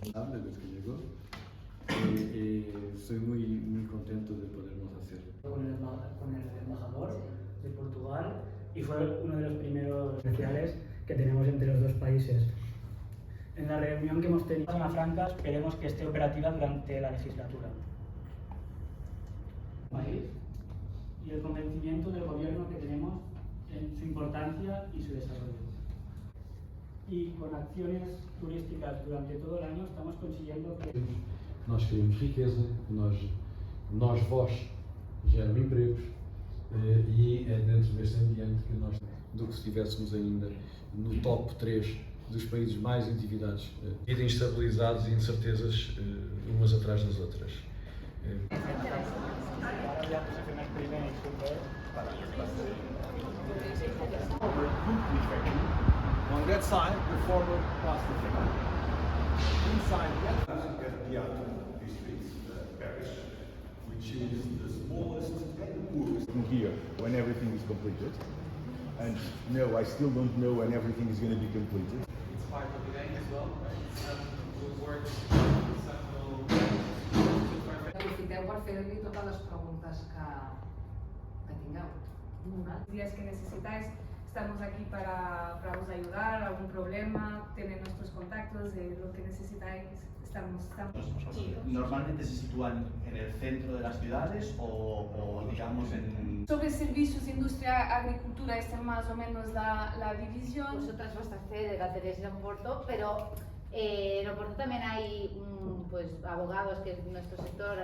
La vez que llegó, estoy muy contento de podernos hacer. Con el embajador de Portugal y fue uno de los primeros especiales que tenemos entre los dos países. En la reunión que hemos tenido en Zona Franca esperemos que esté operativa durante la legislatura. Y el convencimiento del gobierno que tenemos en su importancia y su desarrollo. Y con acciones turísticas durante todo el año estamos consiguiendo que... Nós queremos riqueza, nós vós geram empregos e é dentro deste ambiente que nós, do que se estivéssemos ainda no top 3 dos países mais endividados e de instabilidades e incertezas umas atrás das outras. On that side, the former plastic factory. Inside that, Piatto district, Paris, which is the smallest and poorest. Here, when everything is completed, and no, I still don't know when everything is going to be completed. It's part of the bank as well, right? We'll work several. Aprofiteu per fer-li totes les preguntes que tingueu. Los días que necesitáis, estamos aquí para os ayudar, algún problema, tener nuestros contactos, de lo que necesitáis, estamos. ¿Normalmente se sitúan en el centro de las ciudades o digamos en...? Sobre servicios, industria, agricultura, esta es más o menos la división. Vosotras vas a hacer la tenéis en Porto, pero en Porto también hay pues abogados que es nuestro sector.